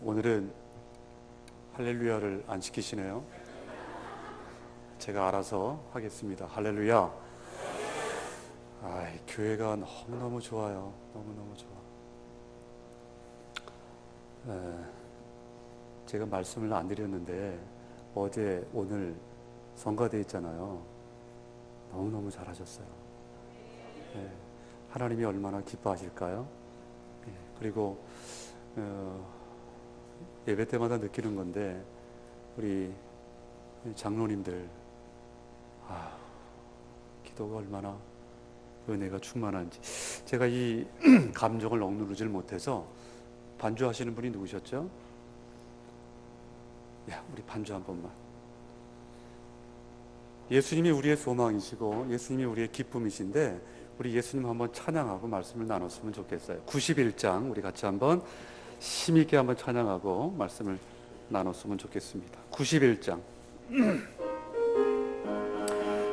오늘은 할렐루야를 안 시키시네요. 제가 알아서 하겠습니다. 할렐루야. 교회가 너무너무 좋아요. 너무너무 좋아. 제가 말씀을 안 드렸는데 오늘 성가대 있잖아요. 너무너무 잘하셨어요. 하나님이 얼마나 기뻐하실까요? 그리고 예배 때마다 느끼는 건데 우리 장로님들 기도가 얼마나 은혜가 충만한지. 제가 이 감정을 억누르질 못해서 반주하시는 분이 누구셨죠? 우리 반주 한 번만. 예수님이 우리의 소망이시고 예수님이 우리의 기쁨이신데 우리 예수님 한번 찬양하고 말씀을 나눴으면 좋겠어요. 91장 우리 같이 한번 힘있게 한번 찬양하고 말씀을 나눴으면 좋겠습니다. 91장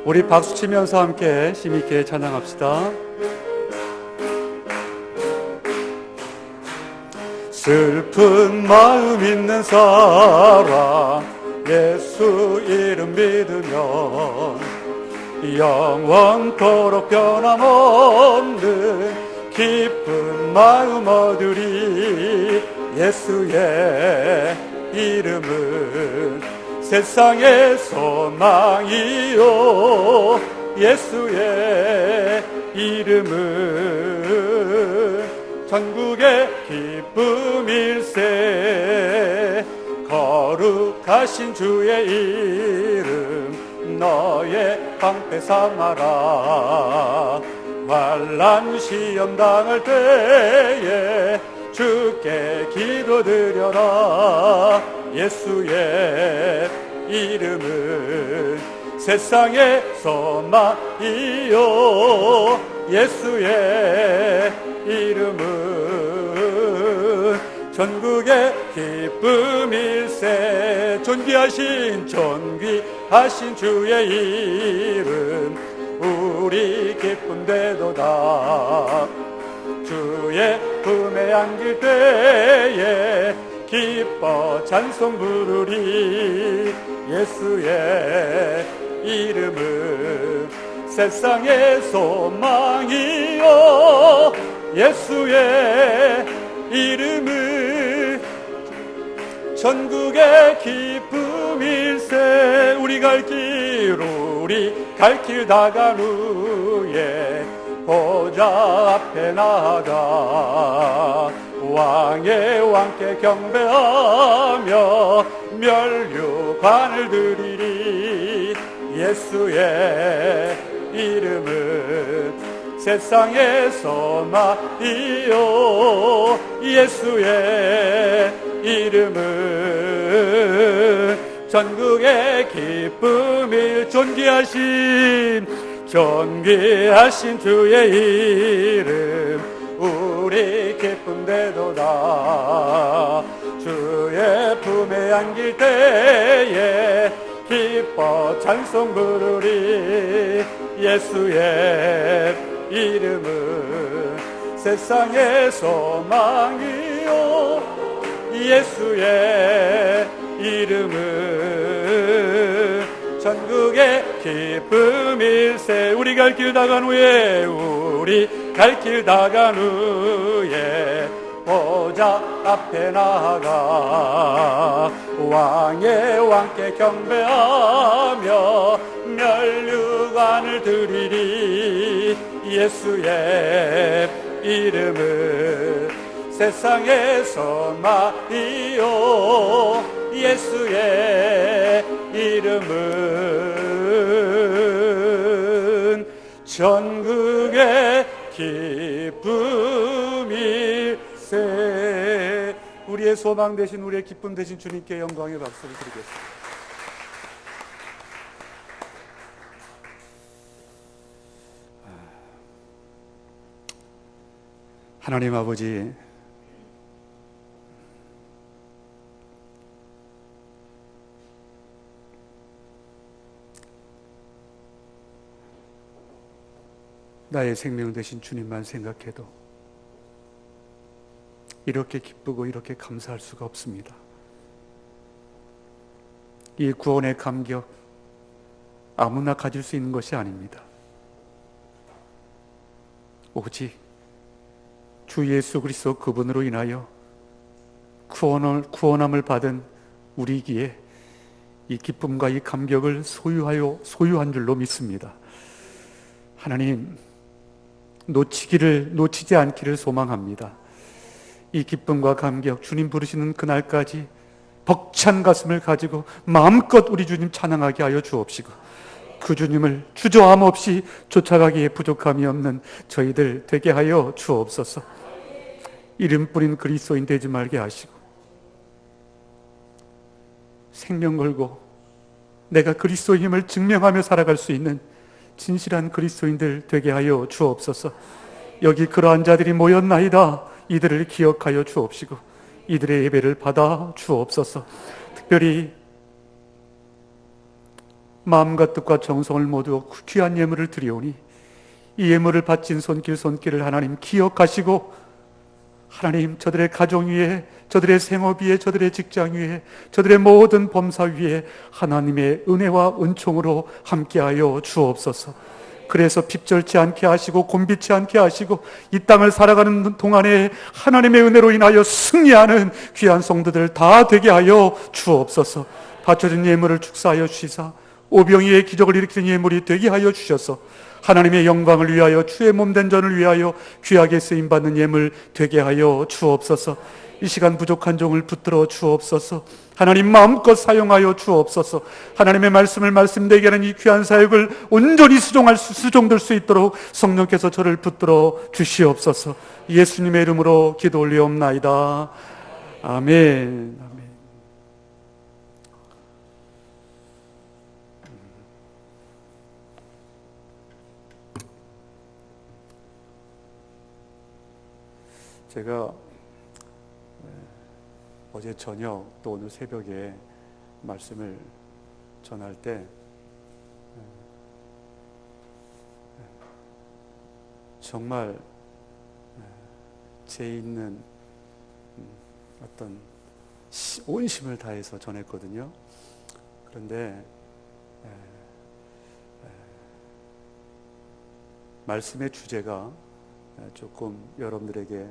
우리 박수치면서 함께 힘있게 찬양합시다. 슬픈 마음 있는 사람 예수 이름 믿으면 영원토록 변함없는 기쁜 마음 얻으리. 예수의 이름은 세상의 소망이요 예수의 이름은 전국의 기쁨일세. 거룩하신 주의 이름 너의 방패 삼아라. 환난 시험 당할 때에 주께 기도드려라. 예수의 이름은 세상의 소망이요 예수의 이름은 전국의 기쁨일세. 존귀하신 주의 이름 우리 기쁨 되도다. 주의 품에 안길 때에 기뻐 찬송 부르리. 예수의 이름은 세상의 소망이요 예수의 이름은 전국의 기쁨일세. 우리 갈 길 다간 후에 보좌 앞에 나아가 왕의 왕께 경배하며 면류관을 드리리. 예수의 이름은 세상의 소망이요 예수의 이름은 전국의 기쁨일. 존귀하신 주의 이름 우리 기쁨 되도다. 주의 품에 안길 때에 기뻐 찬송 부르리. 예수의 이름은 세상의 소망이요 예수의 이름은 전국의 기쁨일세. 우리 갈 길 다간 후에 보좌 앞에 나아가 왕의 왕께 경배하며 면류관을 드리리. 예수의 이름은 세상의 소망이요 예수의 이름은 전국의 기쁨일세. 우리의 소망 되신 우리의 기쁨 되신 주님께 영광의 박수를 드리겠습니다. 하나님 아버지, 나의 생명 되신 주님만 생각해도 이렇게 기쁘고 이렇게 감사할 수가 없습니다. 이 구원의 감격 아무나 가질 수 있는 것이 아닙니다. 오직 주 예수 그리스도 그분으로 인하여 구원함을 받은 우리에게 이 기쁨과 이 감격을 소유한 줄로 믿습니다. 하나님, 놓치지 않기를 소망합니다. 이 기쁨과 감격, 주님 부르시는 그날까지 벅찬 가슴을 가지고 마음껏 우리 주님 찬양하게 하여 주옵시고, 그 주님을 주저함 없이 쫓아가기에 부족함이 없는 저희들 되게 하여 주옵소서. 이름 뿌린 그리스도인 되지 말게 하시고, 생명 걸고 내가 그리스도임을 증명하며 살아갈 수 있는 진실한 그리스도인들 되게 하여 주옵소서. 여기 그러한 자들이 모였나이다. 이들을 기억하여 주옵시고 이들의 예배를 받아 주옵소서. 특별히 마음과 뜻과 정성을 모두 귀한 예물을 드리오니 이 예물을 바친 손길을 하나님 기억하시고, 하나님 저들의 가정 위에, 저들의 생업 위에, 저들의 직장 위에, 저들의 모든 범사 위에 하나님의 은혜와 은총으로 함께하여 주옵소서. 그래서 핍절치 않게 하시고 곤비치 않게 하시고 이 땅을 살아가는 동안에 하나님의 은혜로 인하여 승리하는 귀한 성도들 다 되게 하여 주옵소서. 바쳐진 예물을 축사하여 주시사 오병이의 기적을 일으키는 예물이 되게 하여 주셔서 하나님의 영광을 위하여 주의 몸된 전을 위하여 귀하게 쓰임받는 예물 되게 하여 주옵소서. 이 시간 부족한 종을 붙들어 주옵소서. 하나님 마음껏 사용하여 주옵소서. 하나님의 말씀을 말씀되게 하는 이 귀한 사역을 온전히 수종될 수 있도록 성령께서 저를 붙들어 주시옵소서. 예수님의 이름으로 기도 올리옵나이다. 아멘. 아멘. 제가 어제 저녁 또 오늘 새벽에 말씀을 전할 때 정말 제 있는 어떤 온심을 다해서 전했거든요. 그런데 말씀의 주제가 조금 여러분들에게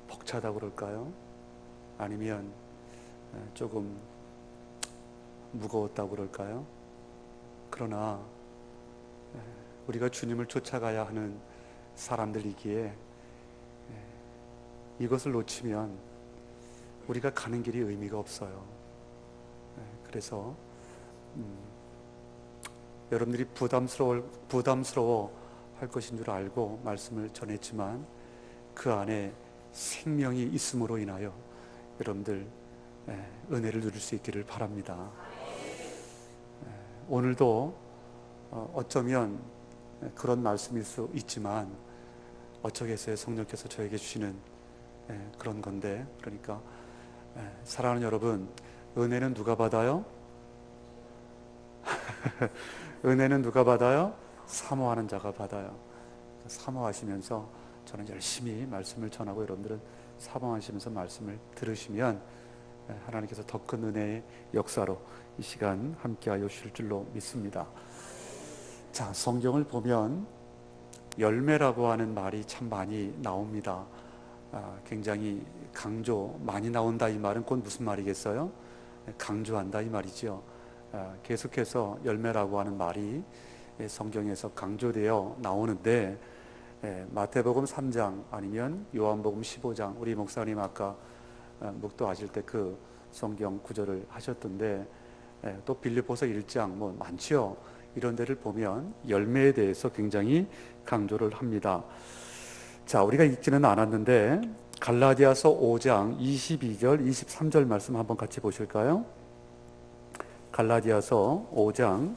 벅차다고 그럴까요? 아니면 조금 무거웠다고 그럴까요? 그러나 우리가 주님을 쫓아가야 하는 사람들이기에 이것을 놓치면 우리가 가는 길이 의미가 없어요. 그래서 여러분들이 부담스러워 할 것인 줄 알고 말씀을 전했지만 그 안에 생명이 있음으로 인하여 여러분들 은혜를 누릴 수 있기를 바랍니다. 오늘도 어쩌면 그런 말씀일 수 있지만 어쩌겠어요. 성령께서 저에게 주시는 그런 건데, 그러니까 사랑하는 여러분, 은혜는 누가 받아요? 은혜는 누가 받아요? 사모하는 자가 받아요. 사모하시면서 저는 열심히 말씀을 전하고 여러분들은 사모하시면서 말씀을 들으시면 하나님께서 더 큰 은혜의 역사로 이 시간 함께하여 주실 줄로 믿습니다. 자, 성경을 보면 열매라고 하는 말이 참 많이 나옵니다. 굉장히 많이 나온다 이 말은 곧 무슨 말이겠어요? 강조한다 이 말이죠. 계속해서 열매라고 하는 말이 성경에서 강조되어 나오는데, 마태복음 3장 아니면 요한복음 15장, 우리 목사님 아까 묵도하실 때 그 성경 구절을 하셨던데, 또 빌립보서 1장 많죠. 이런 데를 보면 열매에 대해서 굉장히 강조를 합니다. 자, 우리가 읽지는 않았는데 갈라디아서 5장 22절 23절 말씀 한번 같이 보실까요? 갈라디아서 5장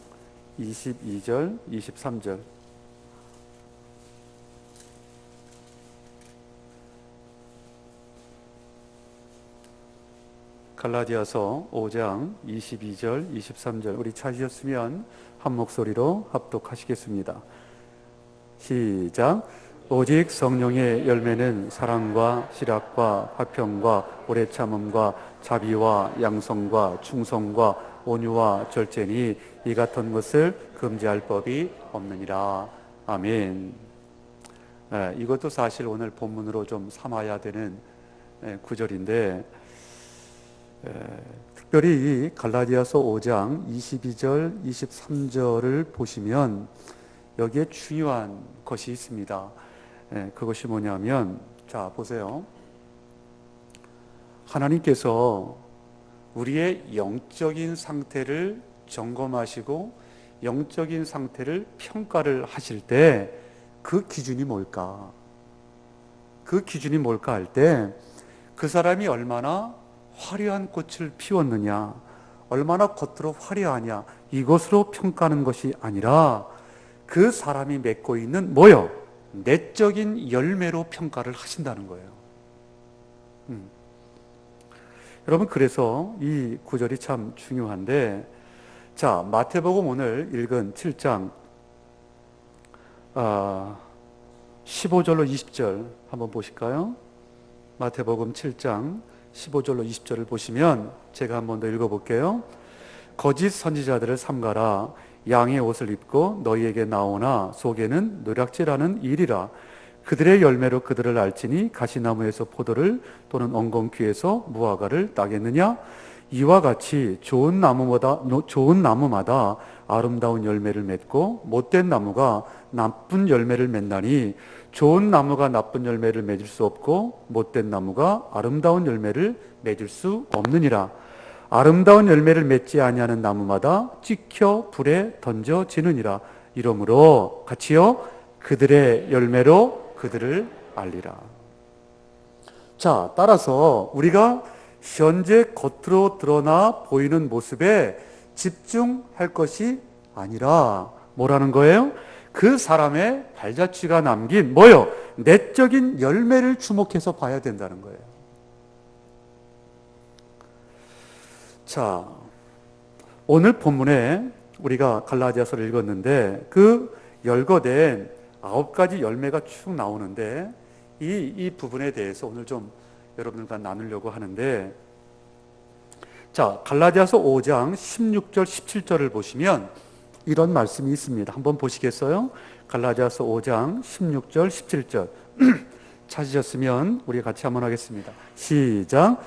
22절 23절. 갈라디아서 5장 22절 23절. 우리 찾으셨으면 한 목소리로 합독하시겠습니다. 시작. 오직 성령의 열매는 사랑과 실학과 화평과 오래 참음과 자비와 양성과 충성과 온유와 절제니 이 같은 것을 금지할 법이 없느니라. 아멘. 이것도 사실 오늘 본문으로 좀 삼아야 되는 구절인데, 특별히 이 갈라디아서 5장 22절, 23절을 보시면 여기에 중요한 것이 있습니다. 그것이 뭐냐면, 자, 보세요. 하나님께서 우리의 영적인 상태를 점검하시고 영적인 상태를 평가를 하실 때 그 기준이 뭘까? 그 기준이 뭘까 할 때 그 사람이 얼마나 화려한 꽃을 피웠느냐, 얼마나 겉으로 화려하냐, 이것으로 평가하는 것이 아니라 그 사람이 맺고 있는 뭐요? 내적인 열매로 평가를 하신다는 거예요. 여러분, 그래서 이 구절이 참 중요한데, 자, 마태복음 오늘 읽은 7장 15절로 20절 한번 보실까요? 마태복음 7장 15절로 20절을 보시면 제가 한번 더 읽어볼게요. 거짓 선지자들을 삼가라. 양의 옷을 입고 너희에게 나오나 속에는 노략질하는 일이라. 그들의 열매로 그들을 알지니 가시나무에서 포도를 또는 엉겅퀴에서 무화과를 따겠느냐? 이와 같이 좋은 나무마다 아름다운 열매를 맺고 못된 나무가 나쁜 열매를 맺나니 좋은 나무가 나쁜 열매를 맺을 수 없고 못된 나무가 아름다운 열매를 맺을 수 없느니라. 아름다운 열매를 맺지 아니하는 나무마다 찍혀 불에 던져지느니라. 이러므로 같이요, 그들의 열매로 그들을 알리라. 자, 따라서 우리가 현재 겉으로 드러나 보이는 모습에 집중할 것이 아니라 뭐라는 거예요? 그 사람의 발자취가 남긴 뭐요? 내적인 열매를 주목해서 봐야 된다는 거예요. 자, 오늘 본문에 우리가 갈라디아서를 읽었는데 그 열거된 9가지 열매가 쭉 나오는데 이 부분에 대해서 오늘 좀 여러분들과 나누려고 하는데, 자, 갈라디아서 5장 16절 17절을 보시면 이런 말씀이 있습니다. 한번 보시겠어요? 갈라디아서 5장 16절 17절 찾으셨으면 우리 같이 한번 하겠습니다. 시작.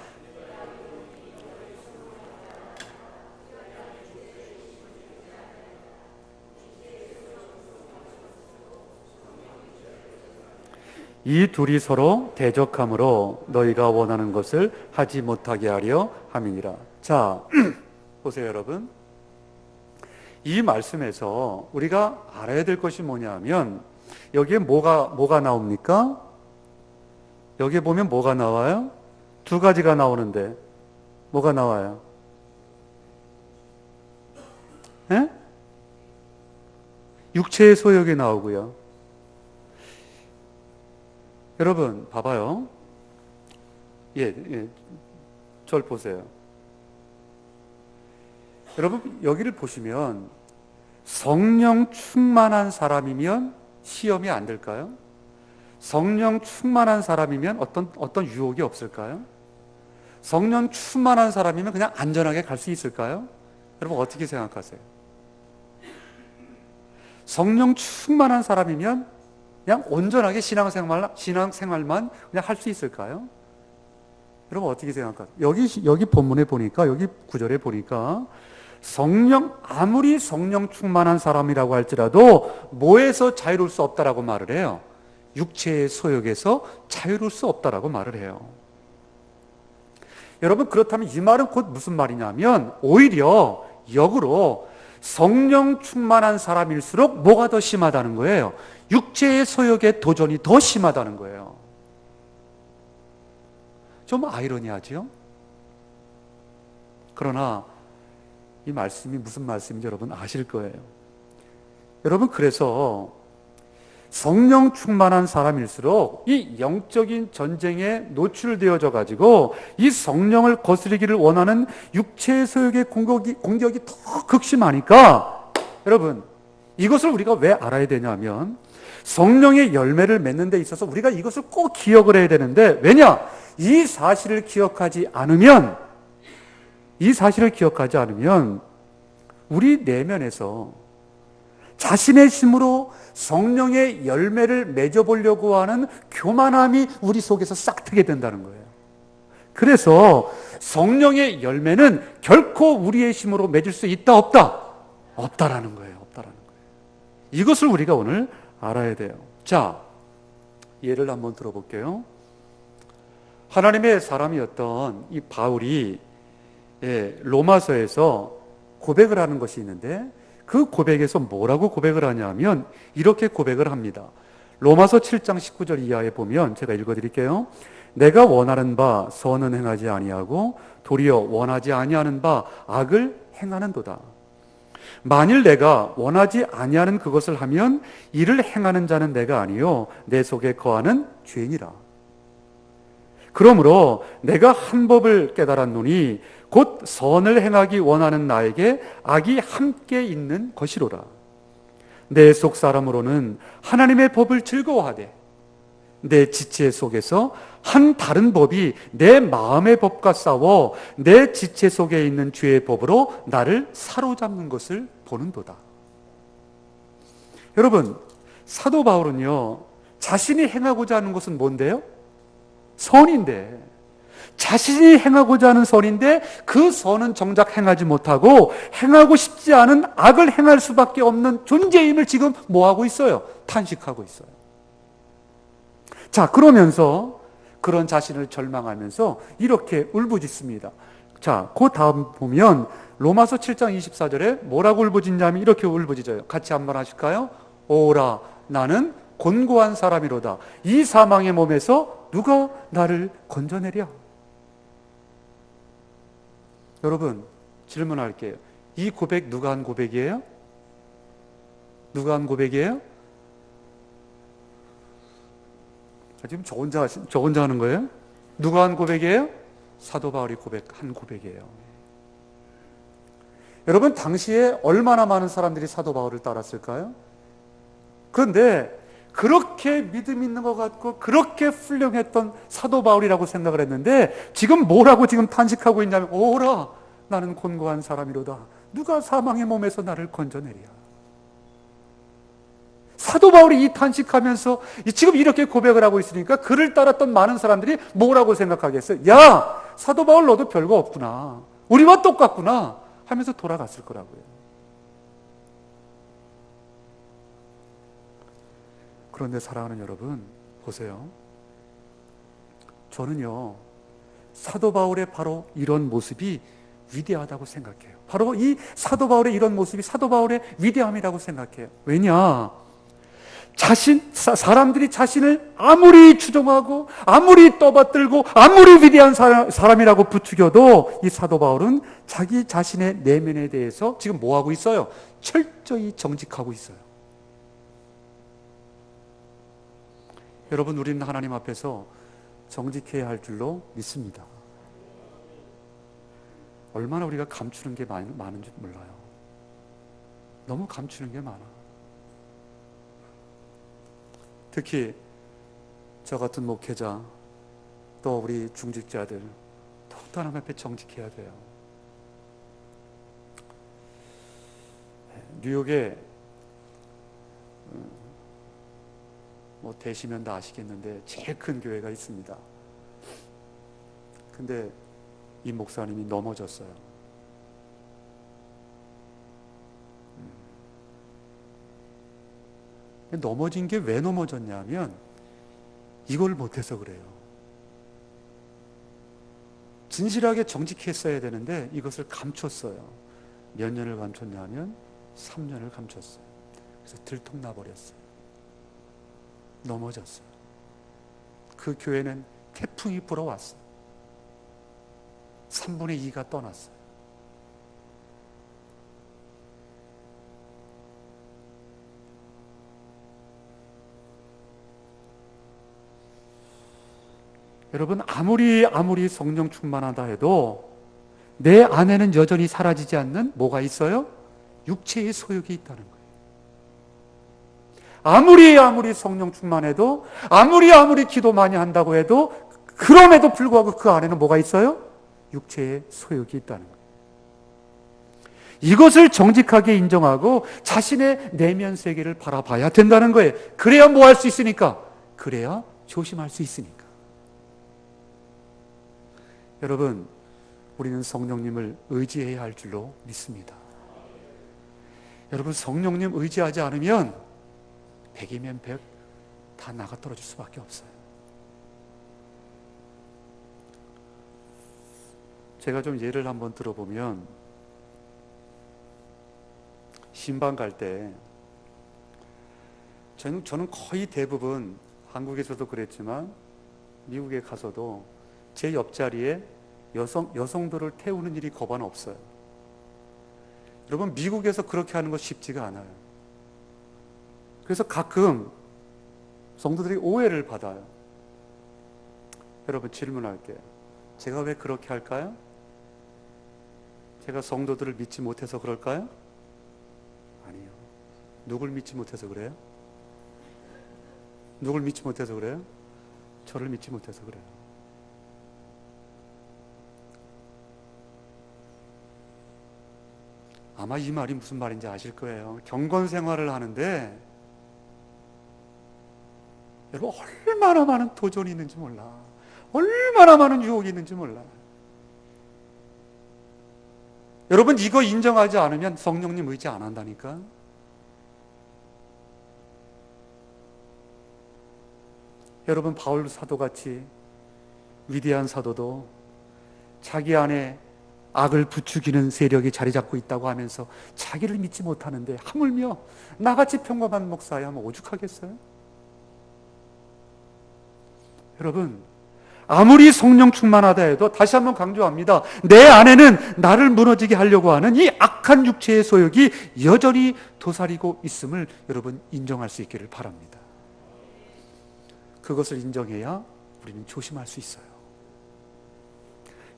이 둘이 서로 대적함으로 너희가 원하는 것을 하지 못하게 하려 함이니라. 자, 보세요, 여러분. 이 말씀에서 우리가 알아야 될 것이 뭐냐면 여기에 뭐가 나옵니까? 여기에 보면 뭐가 나와요? 두 가지가 나오는데 뭐가 나와요? 예? 육체의 소욕이 나오고요. 여러분 봐봐요. 절 보세요. 여러분 여기를 보시면 성령 충만한 사람이면 시험이 안 될까요? 성령 충만한 사람이면 어떤 유혹이 없을까요? 성령 충만한 사람이면 그냥 안전하게 갈 수 있을까요? 여러분 어떻게 생각하세요? 성령 충만한 사람이면 그냥 온전하게 신앙생활만 그냥 할 수 있을까요? 여러분 어떻게 생각하세요? 여기 본문에 보니까, 여기 구절에 보니까 아무리 성령 충만한 사람이라고 할지라도 뭐에서 자유로울 수 없다라고 말을 해요? 육체의 소욕에서 자유로울 수 없다라고 말을 해요. 여러분 그렇다면 이 말은 곧 무슨 말이냐면 오히려 역으로 성령 충만한 사람일수록 뭐가 더 심하다는 거예요? 육체의 소욕의 도전이 더 심하다는 거예요. 좀 아이러니하지요? 그러나 이 말씀이 무슨 말씀인지 여러분 아실 거예요. 여러분 그래서 성령 충만한 사람일수록 이 영적인 전쟁에 노출되어져 가지고 이 성령을 거스르기를 원하는 육체의 소욕의 공격이 더 극심하니까, 여러분 이것을 우리가 왜 알아야 되냐면 성령의 열매를 맺는 데 있어서 우리가 이것을 꼭 기억을 해야 되는데, 왜냐? 이 사실을 기억하지 않으면 우리 내면에서 자신의 힘으로 성령의 열매를 맺어보려고 하는 교만함이 우리 속에서 싹트게 된다는 거예요. 그래서 성령의 열매는 결코 우리의 힘으로 맺을 수 있다, 없다? 없다라는 거예요. 이것을 우리가 오늘 알아야 돼요. 자, 예를 한번 들어볼게요. 하나님의 사람이었던 이 바울이 로마서에서 고백을 하는 것이 있는데, 그 고백에서 뭐라고 고백을 하냐면 이렇게 고백을 합니다. 로마서 7장 19절 이하에 보면 제가 읽어드릴게요. 내가 원하는 바 선은 행하지 아니하고 도리어 원하지 아니하는 바 악을 행하는도다. 만일 내가 원하지 아니하는 그것을 하면 이를 행하는 자는 내가 아니요 내 속에 거하는 죄인이라. 그러므로 내가 한 법을 깨달았노니 곧 선을 행하기 원하는 나에게 악이 함께 있는 것이로라. 내 속 사람으로는 하나님의 법을 즐거워하되 내 지체 속에서 한 다른 법이 내 마음의 법과 싸워 내 지체 속에 있는 죄의 법으로 나를 사로잡는 것을 보는도다. 여러분, 사도 바울은요, 자신이 행하고자 하는 것은 뭔데요? 선인데, 자신이 행하고자 하는 선인데 그 선은 정작 행하지 못하고 행하고 싶지 않은 악을 행할 수밖에 없는 존재임을 지금 뭐하고 있어요? 탄식하고 있어요. 자, 그러면서 그런 자신을 절망하면서 이렇게 울부짖습니다. 자, 그 다음 보면 로마서 7장 24절에 뭐라고 울부짖냐면 이렇게 울부짖어요. 같이 한번 하실까요? 오라, 나는 곤고한 사람이로다. 이 사망의 몸에서 누가 나를 건져내랴? 여러분, 질문할게요. 이 고백 누가 한 고백이에요? 누가 한 고백이에요? 지금 저 혼자 하는 거예요? 누가 한 고백이에요? 사도 바울이 한 고백이에요. 여러분, 당시에 얼마나 많은 사람들이 사도 바울을 따랐을까요? 그런데 그렇게 믿음 있는 것 같고 그렇게 훌륭했던 사도 바울이라고 생각을 했는데 지금 뭐라고 지금 탄식하고 있냐면 오라, 나는 곤고한 사람이로다. 누가 사망의 몸에서 나를 건져내랴. 사도 바울이 이 탄식하면서 지금 이렇게 고백을 하고 있으니까 그를 따랐던 많은 사람들이 뭐라고 생각하겠어요? 야, 사도 바울 너도 별거 없구나. 우리와 똑같구나 하면서 돌아갔을 거라고요. 그런데 사랑하는 여러분, 보세요. 저는요, 사도 바울의 바로 이런 모습이 위대하다고 생각해요. 바로 이 사도 바울의 이런 모습이 사도 바울의 위대함이라고 생각해요. 왜냐? 사람들이 자신을 아무리 추종하고 아무리 떠받들고 아무리 위대한 사람이라고 부추겨도 이 사도 바울은 자기 자신의 내면에 대해서 지금 뭐하고 있어요? 철저히 정직하고 있어요. 여러분, 우리는 하나님 앞에서 정직해야 할 줄로 믿습니다. 얼마나 우리가 감추는 게 많은지 몰라요. 너무 감추는 게 많아. 특히 저 같은 목회자, 또 우리 중직자들 더욱더 하나님 앞에 정직해야 돼요. 뉴욕에 뭐 되시면 다 아시겠는데 제일 큰 교회가 있습니다. 근데 이 목사님이 넘어졌어요. 넘어진 게 왜 넘어졌냐면 이걸 못해서 그래요. 진실하게 정직했어야 되는데 이것을 감췄어요. 몇 년을 감췄냐면 3년을 감췄어요. 그래서 들통나버렸어요. 넘어졌어요. 그 교회는 태풍이 불어왔어요. 3분의 2가 떠났어요. 여러분, 아무리 성령 충만하다 해도 내 안에는 여전히 사라지지 않는 뭐가 있어요? 육체의 소욕이 있다는 거예요. 아무리 성령 충만해도, 아무리 기도 많이 한다고 해도, 그럼에도 불구하고 그 안에는 뭐가 있어요? 육체의 소욕이 있다는 거예요. 이것을 정직하게 인정하고 자신의 내면 세계를 바라봐야 된다는 거예요. 그래야 뭐 할 수 있으니까? 그래야 조심할 수 있으니까. 여러분, 우리는 성령님을 의지해야 할 줄로 믿습니다. 여러분, 성령님 의지하지 않으면 100이면 100 다 나가 떨어질 수밖에 없어요. 제가 좀 예를 한번 들어보면, 신방 갈 때 저는 거의 대부분 한국에서도 그랬지만 미국에 가서도 제 옆자리에 여성들을 태우는 일이 거반 없어요. 여러분, 미국에서 그렇게 하는 거 쉽지가 않아요. 그래서 가끔 성도들이 오해를 받아요. 여러분, 질문할게요. 제가 왜 그렇게 할까요? 제가 성도들을 믿지 못해서 그럴까요? 아니요. 누굴 믿지 못해서 그래요? 누굴 믿지 못해서 그래요? 저를 믿지 못해서 그래요. 아마 이 말이 무슨 말인지 아실 거예요. 경건 생활을 하는데 여러분, 얼마나 많은 도전이 있는지 몰라. 얼마나 많은 유혹이 있는지 몰라. 여러분, 이거 인정하지 않으면 성령님 의지 안 한다니까. 여러분, 바울 사도같이 위대한 사도도 자기 안에 악을 부추기는 세력이 자리 잡고 있다고 하면서 자기를 믿지 못하는데, 하물며 나같이 평범한 목사야 하면 오죽하겠어요? 여러분, 아무리 성령 충만하다 해도 다시 한번 강조합니다. 내 안에는 나를 무너지게 하려고 하는 이 악한 육체의 소욕이 여전히 도사리고 있음을 여러분 인정할 수 있기를 바랍니다. 그것을 인정해야 우리는 조심할 수 있어요.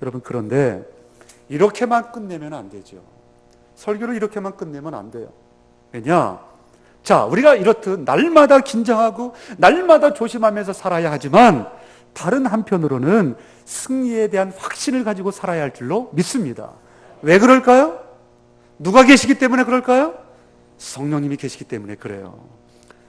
여러분, 그런데 이렇게만 끝내면 안 되죠. 설교를 이렇게만 끝내면 안 돼요. 왜냐? 자, 우리가 이렇듯 날마다 긴장하고 날마다 조심하면서 살아야 하지만, 다른 한편으로는 승리에 대한 확신을 가지고 살아야 할 줄로 믿습니다. 왜 그럴까요? 누가 계시기 때문에 그럴까요? 성령님이 계시기 때문에 그래요.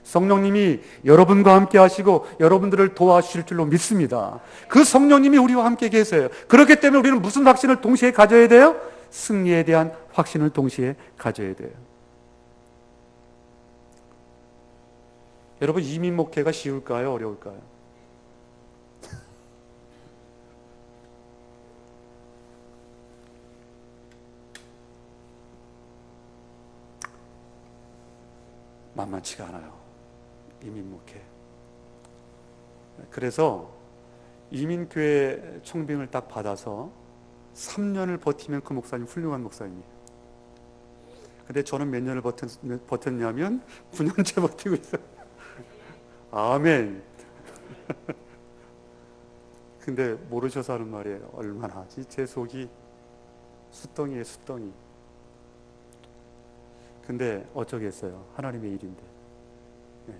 성령님이 여러분과 함께 하시고 여러분들을 도와주실 줄로 믿습니다. 그 성령님이 우리와 함께 계세요. 그렇기 때문에 우리는 무슨 확신을 동시에 가져야 돼요? 승리에 대한 확신을 동시에 가져야 돼요. 여러분, 이민 목회가 쉬울까요? 어려울까요? 만만치가 않아요. 이민 목회. 그래서 이민교회 청빙을 딱 받아서 3년을 버티면 그 목사님 훌륭한 목사님이에요. 근데 저는 몇 년을 버텼냐면 9년째 버티고 있어요. 아멘. 근데 모르셔서 하는 말이에요. 얼마나 하지? 제 속이 숫덩이에요, 숫덩이. 근데 어쩌겠어요. 하나님의 일인데. 네.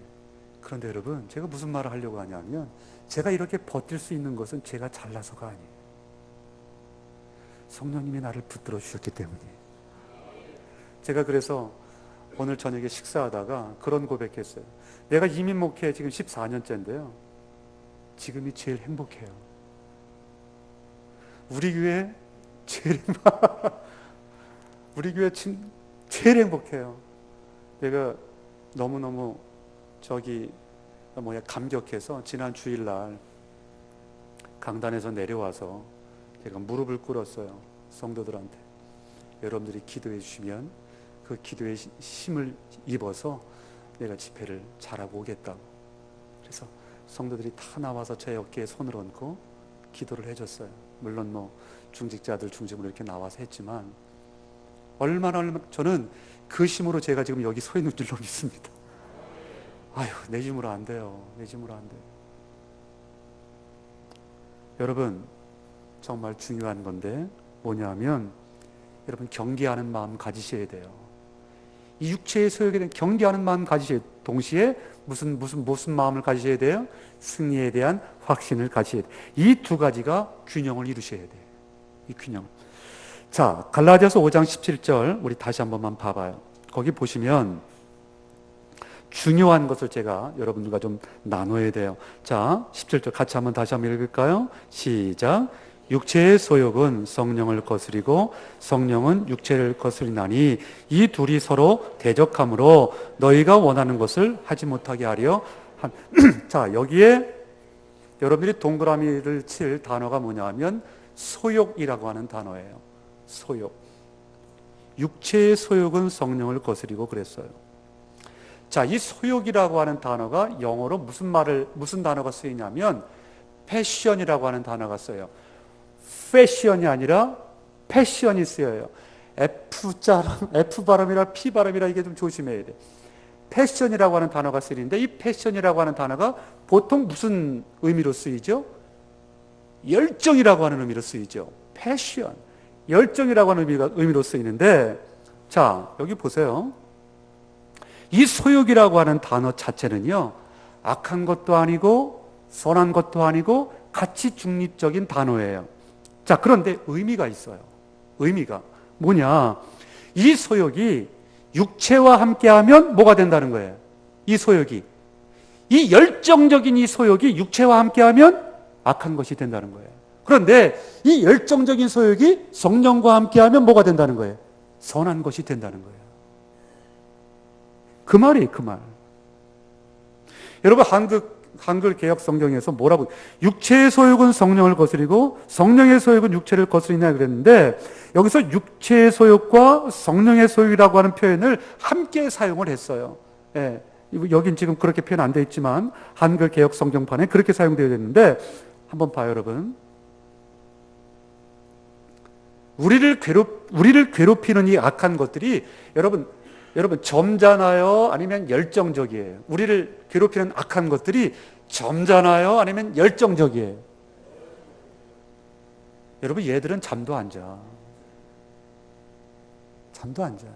그런데 여러분, 제가 무슨 말을 하려고 하냐면, 제가 이렇게 버틸 수 있는 것은 제가 잘나서가 아니에요. 성령님이 나를 붙들어 주셨기 때문이에요. 제가 그래서 오늘 저녁에 식사하다가 그런 고백했어요. 내가 이민 목회 지금 14년째인데요. 지금이 제일 행복해요. 우리 교회 제일 우리 교회 제일 행복해요. 내가 너무너무 감격해서 지난 주일날 강단에서 내려와서 제가 무릎을 꿇었어요. 성도들한테. 여러분들이 기도해 주시면 그 기도에 힘을 입어서 내가 집회를 잘하고 오겠다고. 그래서 성도들이 다 나와서 제 어깨에 손을 얹고 기도를 해줬어요. 물론 중직자들 중심으로 이렇게 나와서 했지만, 얼마나 저는 그 힘으로 제가 지금 여기 서 있는 줄로 믿습니다. 아유, 내 힘으로 안 돼요. 내 힘으로 안 돼요. 여러분, 정말 중요한 건데 뭐냐면, 여러분 경계하는 마음 가지셔야 돼요. 이 육체의 소욕에 대한 경계하는 마음 가지셔야 돼요. 동시에 무슨 마음을 가지셔야 돼요? 승리에 대한 확신을 가지셔야 돼요. 이 두 가지가 균형을 이루셔야 돼요. 이 균형. 자, 갈라디아서 5장 17절 우리 다시 한 번만 봐봐요. 거기 보시면 중요한 것을 제가 여러분들과 좀 나눠야 돼요. 자, 17절 같이 한번 다시 한번 읽을까요? 시작. 육체의 소욕은 성령을 거스리고 성령은 육체를 거스리나니 이 둘이 서로 대적함으로 너희가 원하는 것을 하지 못하게 하려 자, 여기에 여러분들이 동그라미를 칠 단어가 뭐냐 하면 소욕이라고 하는 단어예요. 소욕. 육체의 소욕은 성령을 거스리고 그랬어요. 자, 이 소욕이라고 하는 단어가 영어로 무슨 단어가 쓰이냐면 패션이라고 하는 단어가 써요. 패션이 아니라 패션이 쓰여요. F 발음이라 P 발음이라 이게 좀 조심해야 돼. 패션이라고 하는 단어가 쓰이는데 이 패션이라고 하는 단어가 보통 무슨 의미로 쓰이죠? 열정이라고 하는 의미로 쓰이죠. 패션. 열정이라고 하는 의미로 쓰이는데 자, 여기 보세요. 이 소욕이라고 하는 단어 자체는요, 악한 것도 아니고 선한 것도 아니고 가치 중립적인 단어예요. 자, 그런데 의미가 있어요. 의미가 뭐냐? 이 소욕이 육체와 함께하면 뭐가 된다는 거예요? 이 소욕이, 이 열정적인 이 소욕이 육체와 함께하면 악한 것이 된다는 거예요. 그런데 이 열정적인 소욕이 성령과 함께하면 뭐가 된다는 거예요? 선한 것이 된다는 거예요. 그 말이에요, 그 말. 여러분, 한글 개역 성경에서 뭐라고, 육체의 소욕은 성령을 거스리고 성령의 소욕은 육체를 거스리냐 그랬는데, 여기서 육체의 소욕과 성령의 소욕이라고 하는 표현을 함께 사용을 했어요. 예, 여긴 지금 그렇게 표현 안 되어 있지만 한글 개역 성경판에 그렇게 사용되어 있는데, 한번 봐요, 여러분. 우리를 괴롭히는 이 악한 것들이 여러분 점잖아요? 아니면 열정적이에요? 우리를 괴롭히는 악한 것들이 점잖아요? 아니면 열정적이에요? 여러분, 얘들은 잠도 안 자. 잠도 안 자.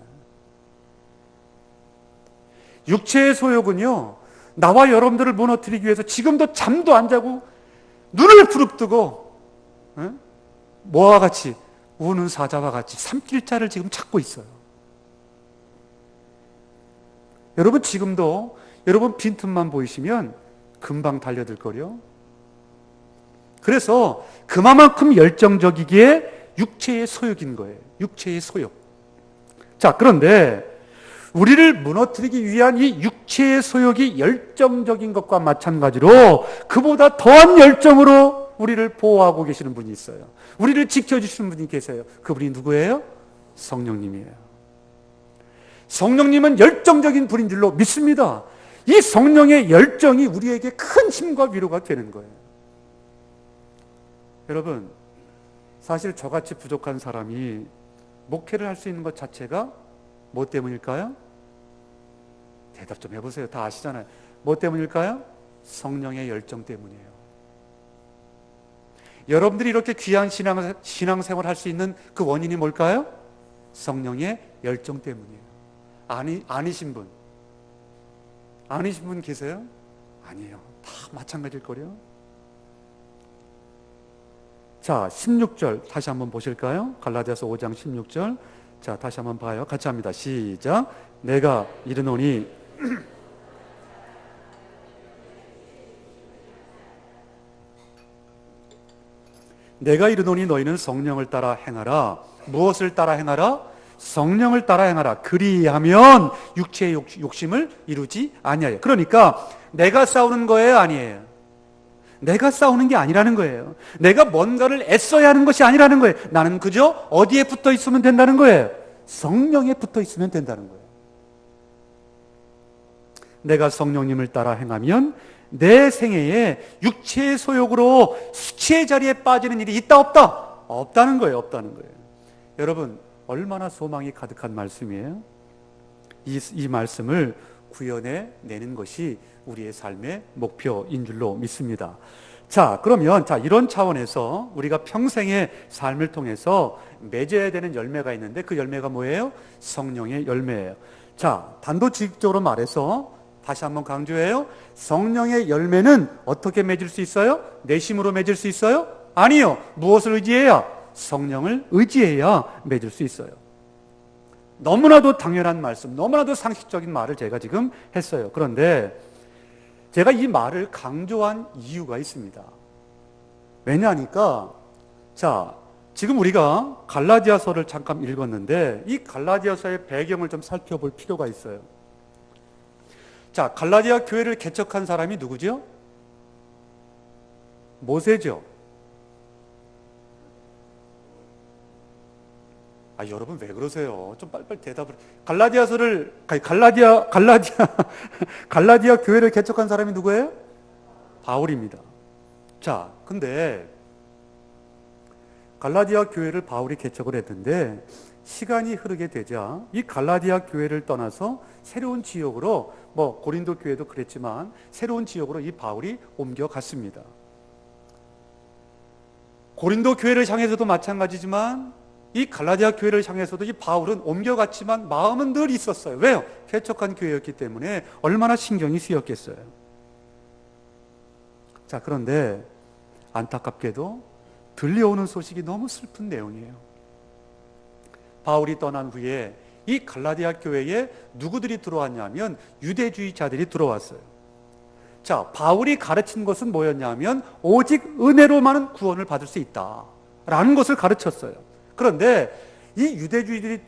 육체의 소욕은요, 나와 여러분들을 무너뜨리기 위해서 지금도 잠도 안 자고 눈을 부릅뜨고 뭐와 같이, 우는 사자와 같이 삼킬자를 지금 찾고 있어요. 여러분, 지금도 여러분 빈틈만 보이시면 금방 달려들 거요. 그래서 그만큼 열정적이기에 육체의 소욕인 거예요. 육체의 소욕. 자, 그런데 우리를 무너뜨리기 위한 이 육체의 소욕이 열정적인 것과 마찬가지로 그보다 더한 열정으로 우리를 보호하고 계시는 분이 있어요. 우리를 지켜주시는 분이 계세요. 그분이 누구예요? 성령님이에요. 성령님은 열정적인 분인 줄로 믿습니다. 이 성령의 열정이 우리에게 큰 힘과 위로가 되는 거예요. 여러분, 사실 저같이 부족한 사람이 목회를 할 수 있는 것 자체가 뭐 때문일까요? 대답 좀 해보세요. 다 아시잖아요. 뭐 때문일까요? 성령의 열정 때문이에요. 여러분들이 이렇게 귀한 신앙생활 할 수 있는 그 원인이 뭘까요? 성령의 열정 때문이에요. 아니신 분 계세요? 아니에요. 다 마찬가지일 거예요. 자, 16절 다시 한번 보실까요? 갈라디아서 5장 16절. 자, 다시 한번 봐요. 같이 합니다. 시작. 내가 이르노니 너희는 성령을 따라 행하라. 무엇을 따라 행하라? 성령을 따라 행하라. 그리하면 육체의 욕심을 이루지 아니하여. 그러니까 내가 싸우는 거예요, 아니에요? 내가 싸우는 게 아니라는 거예요. 내가 뭔가를 애써야 하는 것이 아니라는 거예요. 나는 그저 어디에 붙어 있으면 된다는 거예요? 성령에 붙어 있으면 된다는 거예요. 내가 성령님을 따라 행하면 내 생애에 육체의 소욕으로 수치의 자리에 빠지는 일이 있다 없다? 없다는 거예요. 없다는 거예요. 여러분, 얼마나 소망이 가득한 말씀이에요. 이 말씀을 구현해 내는 것이 우리의 삶의 목표인 줄로 믿습니다. 자, 그러면 이런 차원에서 우리가 평생의 삶을 통해서 맺어야 되는 열매가 있는데 그 열매가 뭐예요? 성령의 열매예요. 자, 단도직입적으로 말해서 다시 한번 강조해요. 성령의 열매는 어떻게 맺을 수 있어요? 내심으로 맺을 수 있어요? 아니요. 무엇을 의지해야? 성령을 의지해야 맺을 수 있어요. 너무나도 당연한 말씀, 너무나도 상식적인 말을 제가 지금 했어요. 그런데 제가 이 말을 강조한 이유가 있습니다. 왜냐하니까, 자, 지금 우리가 갈라디아서를 잠깐 읽었는데 이 갈라디아서의 배경을 좀 살펴볼 필요가 있어요. 자, 갈라디아 교회를 개척한 사람이 누구죠? 모세죠. 여러분 왜 그러세요? 좀 빨리빨리 대답을. 갈라디아 교회를 개척한 사람이 누구예요? 바울입니다. 자, 근데 갈라디아 교회를 바울이 개척을 했는데 시간이 흐르게 되자 이 갈라디아 교회를 떠나서 새로운 지역으로, 고린도 교회도 그랬지만 새로운 지역으로 이 바울이 옮겨갔습니다. 고린도 교회를 향해서도 마찬가지지만 이 갈라디아 교회를 향해서도 이 바울은 옮겨갔지만 마음은 늘 있었어요. 왜요? 개척한 교회였기 때문에 얼마나 신경이 쓰였겠어요. 자, 그런데 안타깝게도 들려오는 소식이 너무 슬픈 내용이에요. 바울이 떠난 후에 이 갈라디아 교회에 누구들이 들어왔냐면 유대주의자들이 들어왔어요. 자, 바울이 가르친 것은 뭐였냐면 오직 은혜로만은 구원을 받을 수 있다라는 것을 가르쳤어요. 그런데 이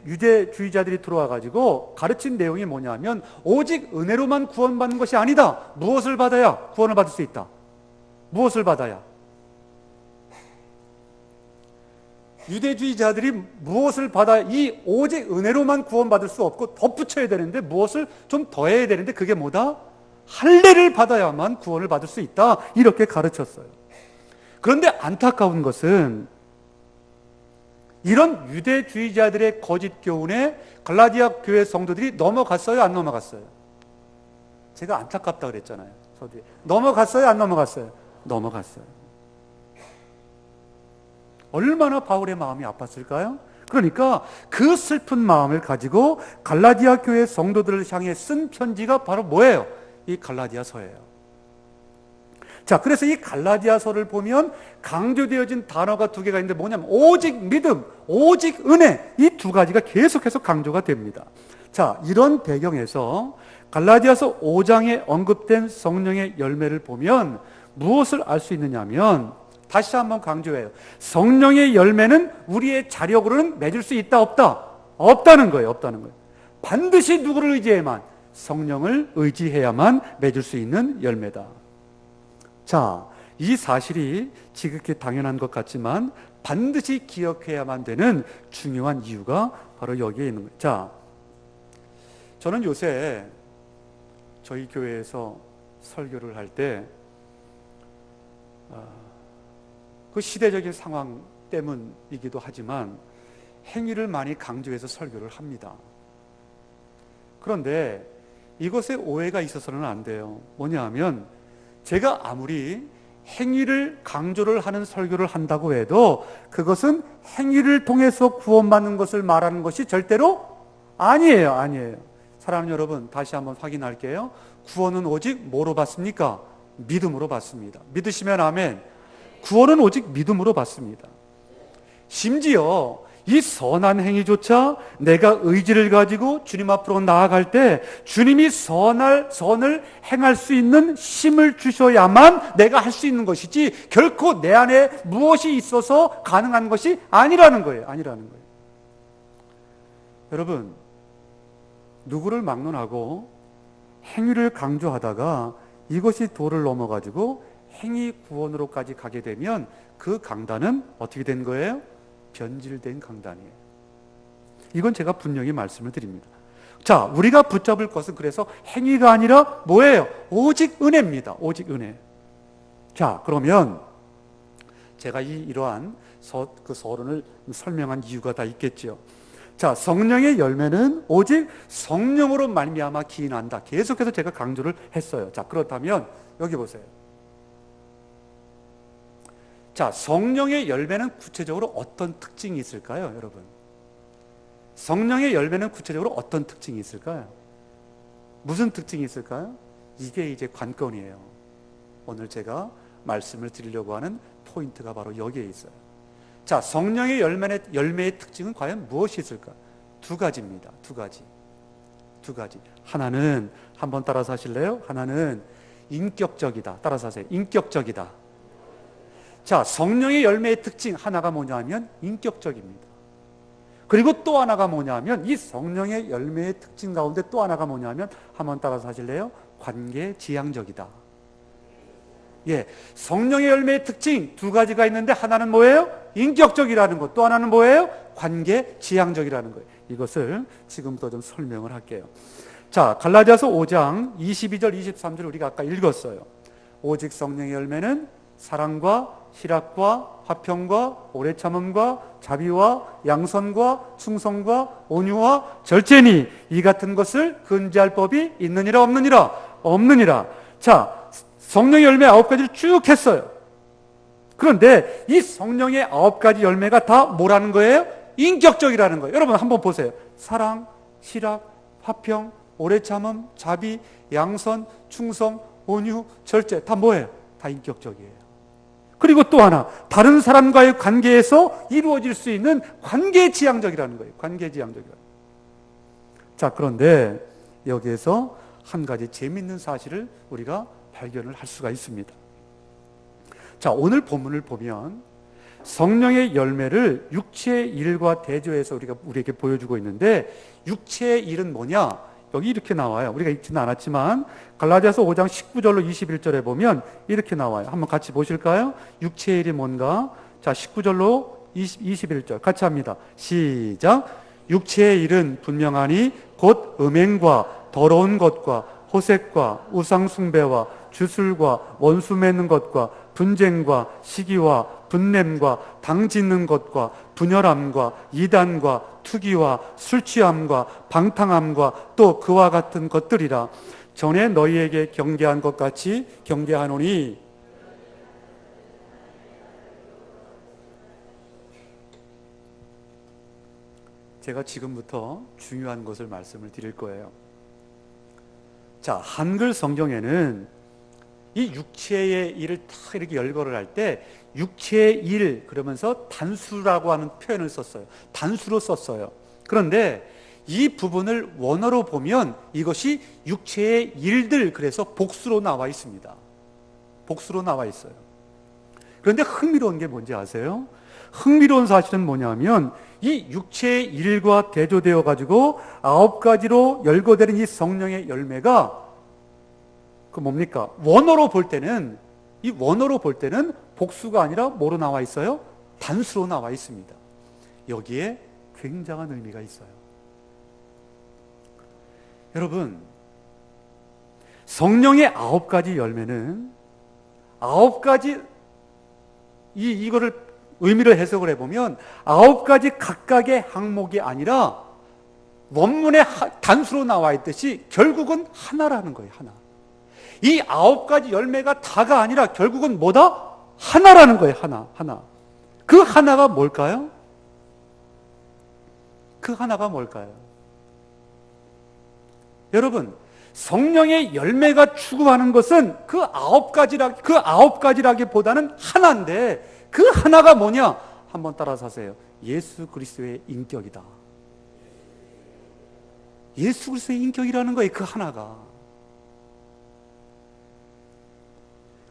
유대주의자들이 들어와가지고 가르친 내용이 뭐냐면 오직 은혜로만 구원받는 것이 아니다. 무엇을 받아야 구원을 받을 수 있다? 무엇을 받아야? 유대주의자들이 무엇을 받아야, 이 오직 은혜로만 구원받을 수 없고 덧붙여야 되는데 무엇을 좀 더해야 되는데 그게 뭐다? 할례를 받아야만 구원을 받을 수 있다. 이렇게 가르쳤어요. 그런데 안타까운 것은 이런 유대주의자들의 거짓 교훈에 갈라디아 교회 성도들이 넘어갔어요? 안 넘어갔어요? 제가 안타깝다 그랬잖아요. 넘어갔어요? 안 넘어갔어요? 넘어갔어요. 얼마나 바울의 마음이 아팠을까요? 그러니까 그 슬픈 마음을 가지고 갈라디아 교회 성도들을 향해 쓴 편지가 바로 뭐예요? 이 갈라디아서예요. 자, 그래서 이 갈라디아서를 보면 강조되어진 단어가 두 개가 있는데 뭐냐면 오직 믿음, 오직 은혜, 이 두 가지가 계속해서 강조가 됩니다. 자, 이런 배경에서 갈라디아서 5장에 언급된 성령의 열매를 보면 무엇을 알 수 있느냐면, 다시 한번 강조해요. 성령의 열매는 우리의 자력으로는 맺을 수 있다, 없다? 없다는 거예요. 없다는 거예요. 반드시 누구를 의지해야만? 성령을 의지해야만 맺을 수 있는 열매다. 자, 이 사실이 지극히 당연한 것 같지만 반드시 기억해야만 되는 중요한 이유가 바로 여기에 있는 거예요. 자, 저는 요새 저희 교회에서 설교를 할 때 그 시대적인 상황 때문이기도 하지만 행위를 많이 강조해서 설교를 합니다. 그런데 이것에 오해가 있어서는 안 돼요. 뭐냐 하면 제가 아무리 행위를 강조를 하는 설교를 한다고 해도 그것은 행위를 통해서 구원받는 것을 말하는 것이 절대로 아니에요. 아니에요. 사랑하는 여러분, 다시 한번 확인할게요. 구원은 오직 뭐로 받습니까? 믿음으로 받습니다. 믿으시면 아멘. 구원은 오직 믿음으로 받습니다. 심지어 이 선한 행위조차 내가 의지를 가지고 주님 앞으로 나아갈 때 주님이 선을 행할 수 있는 힘을 주셔야만 내가 할 수 있는 것이지 결코 내 안에 무엇이 있어서 가능한 것이 아니라는 거예요. 아니라는 거예요. 여러분, 누구를 막론하고 행위를 강조하다가 이것이 도를 넘어가지고 행위 구원으로까지 가게 되면 그 강단은 어떻게 된 거예요? 변질된 강단이에요. 이건 제가 분명히 말씀을 드립니다. 자, 우리가 붙잡을 것은 그래서 행위가 아니라 뭐예요? 오직 은혜입니다. 오직 은혜. 자, 그러면 제가 이러한 그 서론을 설명한 이유가 다 있겠죠. 자, 성령의 열매는 오직 성령으로 말미암아 기인한다. 계속해서 제가 강조를 했어요. 자, 그렇다면 여기 보세요. 자, 성령의 열매는 구체적으로 어떤 특징이 있을까요, 여러분? 성령의 열매는 구체적으로 어떤 특징이 있을까요? 무슨 특징이 있을까요? 이게 이제 관건이에요. 오늘 제가 말씀을 드리려고 하는 포인트가 바로 여기에 있어요. 자, 성령의 열매의 특징은 과연 무엇이 있을까? 두 가지입니다. 두 가지. 하나는, 한번 따라서 하실래요? 하나는 인격적이다. 따라서 하세요. 인격적이다. 자, 성령의 열매의 특징 하나가 뭐냐 하면 인격적입니다. 그리고 또 하나가 뭐냐 하면, 이 성령의 열매의 특징 가운데 또 하나가 뭐냐 하면, 한번 따라서 하실래요? 관계지향적이다. 예, 성령의 열매의 특징 두 가지가 있는데, 하나는 뭐예요? 인격적이라는 것, 또 하나는 뭐예요? 관계지향적이라는 거예요. 이것을 지금부터 좀 설명을 할게요. 자, 갈라디아서 5장 22절 23절 우리가 아까 읽었어요. 오직 성령의 열매는 사랑과 희락과 화평과 오래 참음과 자비와 양선과 충성과 온유와 절제니 이 같은 것을 금지할 법이 있느니라 없느니라? 없느니라. 자, 성령의 열매 9가지를 쭉 했어요. 그런데 이 성령의 9가지 열매가 다 뭐라는 거예요? 인격적이라는 거예요. 여러분 한번 보세요. 사랑, 희락, 화평, 오래 참음, 자비, 양선, 충성, 온유, 절제 다 뭐예요? 다 인격적이에요. 그리고 또 하나, 다른 사람과의 관계에서 이루어질 수 있는 관계지향적이라는 거예요. 관계지향적이라는. 자, 그런데 여기에서 한 가지 재미있는 사실을 우리가 발견을 할 수가 있습니다. 자, 오늘 본문을 보면 성령의 열매를 육체의 일과 대조해서 우리에게 보여주고 있는데, 육체의 일은 뭐냐? 여기 이렇게 나와요. 우리가 읽지는 않았지만 갈라디아서 5장 19절로 21절에 보면 이렇게 나와요. 한번 같이 보실까요? 육체의 일이 뭔가? 자, 19절로 21절 같이 합니다. 시작. 육체의 일은 분명하니 곧 음행과 더러운 것과 호색과 우상 숭배와 주술과 원수 맺는 것과 분쟁과 시기와 분냄과 당 짓는 것과 분열함과 이단과 투기와 술 취함과 방탕함과 또 그와 같은 것들이라. 전에 너희에게 경계한 것 같이 경계하노니. 제가 지금부터 중요한 것을 말씀을 드릴 거예요. 자, 한글 성경에는 이 육체의 일을 딱 이렇게 열거를 할 때 육체의 일 그러면서 단수라고 하는 표현을 썼어요. 단수로 썼어요. 그런데 이 부분을 원어로 보면 이것이 육체의 일들, 그래서 복수로 나와 있습니다. 복수로 나와 있어요. 그런데 흥미로운 게 뭔지 아세요? 흥미로운 사실은 뭐냐면 이 육체의 일과 대조되어 가지고 9가지로 열거되는 이 성령의 열매가 그 뭡니까? 원어로 볼 때는 복수가 아니라 뭐로 나와 있어요? 단수로 나와 있습니다. 여기에 굉장한 의미가 있어요. 여러분, 성령의 9가지 열매는 9가지 이거를 의미를 해석을 해보면 9가지 각각의 항목이 아니라 원문에 단수로 나와 있듯이 결국은 하나라는 거예요. 하나. 이 9가지 열매가 다가 아니라 결국은 뭐다? 하나라는 거예요. 하나. 그 하나가 뭘까요? 그 하나가 뭘까요? 여러분, 성령의 열매가 추구하는 것은 그 9가지라기보다는 하나인데, 그 하나가 뭐냐? 한번 따라서 하세요. 예수 그리스도의 인격이다. 예수 그리스도의 인격이라는 거예요. 그 하나가.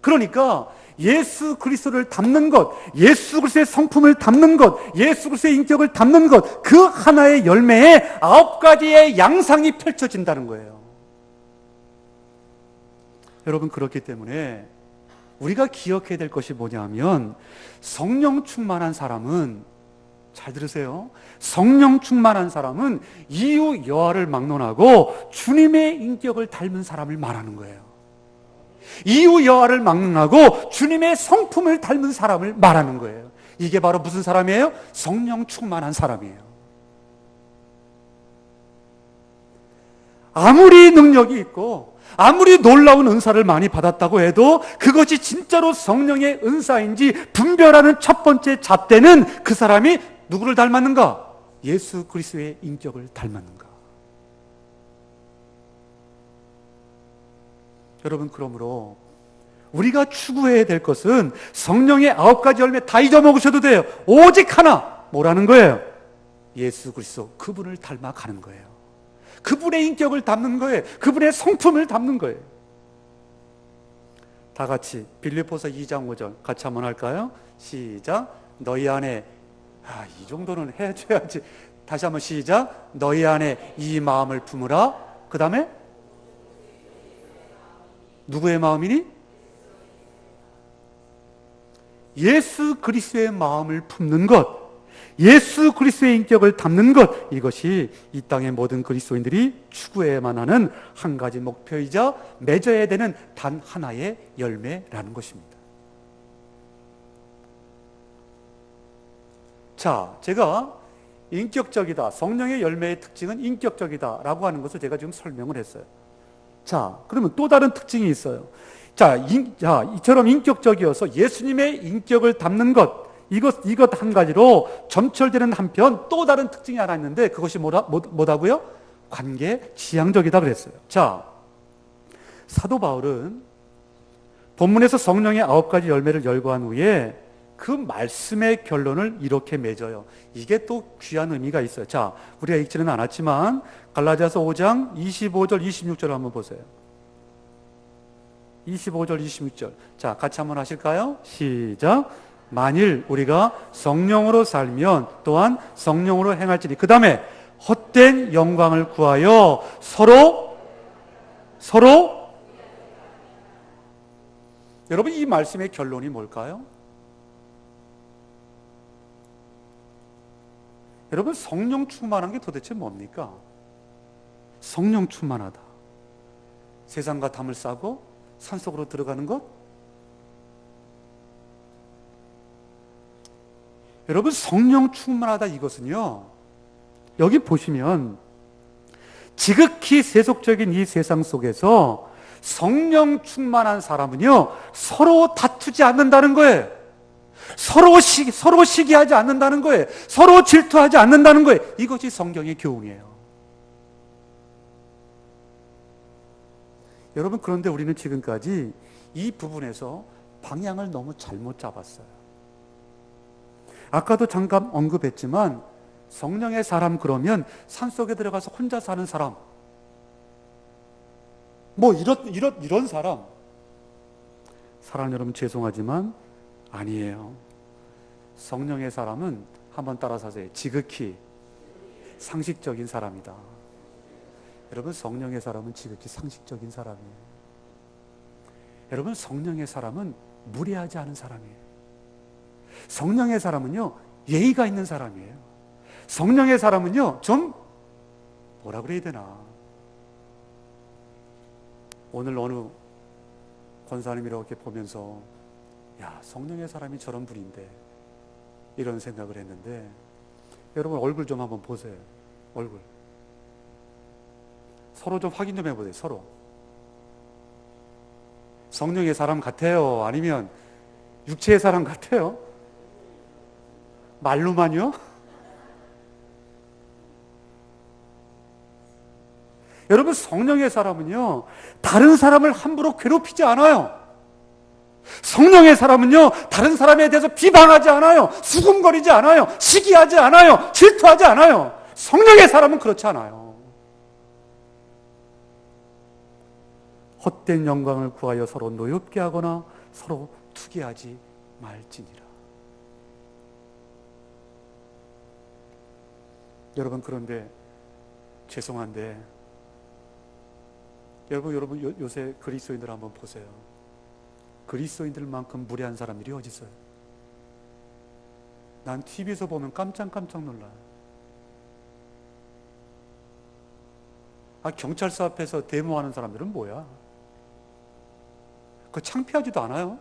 그러니까 예수 그리스도를 담는 것, 예수 그리스도의 성품을 담는 것, 예수 그리스도의 인격을 담는 것, 그 하나의 열매에 9가지의 양상이 펼쳐진다는 거예요. 여러분, 그렇기 때문에 우리가 기억해야 될 것이 뭐냐면, 성령 충만한 사람은, 잘 들으세요, 성령 충만한 사람은 이유 여하를 막론하고 주님의 인격을 닮은 사람을 말하는 거예요. 이유 여하를 막론하고 주님의 성품을 닮은 사람을 말하는 거예요. 이게 바로 무슨 사람이에요? 성령 충만한 사람이에요. 아무리 능력이 있고 아무리 놀라운 은사를 많이 받았다고 해도 그것이 진짜로 성령의 은사인지 분별하는 첫 번째 잣대는 그 사람이 누구를 닮았는가? 예수 그리스도의 인격을 닮았는가? 여러분, 그러므로 우리가 추구해야 될 것은 성령의 9가지 열매 다 잊어먹으셔도 돼요. 오직 하나, 뭐라는 거예요? 예수 그리스도, 그분을 닮아가는 거예요. 그분의 인격을 담는 거예요. 그분의 성품을 담는 거예요. 다 같이 빌립보서 2장 5절 같이 한번 할까요? 시작. 너희 안에, 이 정도는 해줘야지. 다시 한번 시작. 너희 안에 이 마음을 품으라. 그 다음에 누구의 마음이니? 예수 그리스도의 마음을 품는 것, 예수 그리스도의 인격을 담는 것, 이것이 이 땅의 모든 그리스도인들이 추구해야만 하는 한 가지 목표이자 맺어야 되는 단 하나의 열매라는 것입니다. 자, 제가 인격적이다, 성령의 열매의 특징은 인격적이다 라고 하는 것을 제가 지금 설명을 했어요. 자, 그러면 또 다른 특징이 있어요. 자, 이처럼 인격적이어서 예수님의 인격을 담는 것, 이것 한 가지로 점철되는 한편 또 다른 특징이 하나 있는데, 그것이 뭐다고요? 관계 지향적이다 그랬어요. 자, 사도 바울은 본문에서 성령의 9가지 열매를 열거한 후에 그 말씀의 결론을 이렇게 맺어요. 이게 또 귀한 의미가 있어요. 자, 우리가 읽지는 않았지만 갈라디아서 5장 25절 26절 한번 보세요. 25절 26절. 자, 같이 한번 하실까요? 시작. 만일 우리가 성령으로 살면 또한 성령으로 행할지니. 그 다음에 헛된 영광을 구하여 서로 여러분, 이 말씀의 결론이 뭘까요? 여러분, 성령 충만한 게 도대체 뭡니까? 성령 충만하다. 세상과 담을 싸고 산속으로 들어가는 것? 여러분, 성령 충만하다 이것은요, 여기 보시면 지극히 세속적인 이 세상 속에서 성령 충만한 사람은요, 서로 다투지 않는다는 거예요. 서로 시기하지 않는다는 거예요. 서로 질투하지 않는다는 거예요. 이것이 성경의 교훈이에요. 여러분, 그런데 우리는 지금까지 이 부분에서 방향을 너무 잘못 잡았어요. 아까도 잠깐 언급했지만 성령의 사람 그러면 산속에 들어가서 혼자 사는 사람, 뭐 이런 사람 여러분, 죄송하지만 아니에요. 성령의 사람은 한번 따라서세요. 지극히 상식적인 사람이다. 여러분, 성령의 사람은 지극히 상식적인 사람이에요. 여러분, 성령의 사람은 무례하지 않은 사람이에요. 성령의 사람은요, 예의가 있는 사람이에요. 성령의 사람은요, 좀 뭐라 그래야 되나, 오늘 어느 권사님 이렇게 보면서, 야, 성령의 사람이 저런 분인데, 이런 생각을 했는데, 여러분 얼굴 좀 한번 보세요. 얼굴 서로 좀 확인 좀 해보세요. 서로 성령의 사람 같아요? 아니면 육체의 사람 같아요? 말로만요? 여러분, 성령의 사람은요, 다른 사람을 함부로 괴롭히지 않아요. 성령의 사람은요, 다른 사람에 대해서 비방하지 않아요. 수군거리지 않아요. 시기하지 않아요. 질투하지 않아요. 성령의 사람은 그렇지 않아요. 헛된 영광을 구하여 서로 노엽게 하거나 서로 투기하지 말지니라. 여러분, 그런데 죄송한데 여러분 요새 그리스도인들 한번 보세요. 그리스도인들만큼 무례한 사람들이 어디 있어요? 난 TV에서 보면 깜짝깜짝 놀라요. 경찰서 앞에서 데모하는 사람들은 뭐야? 그거 창피하지도 않아요?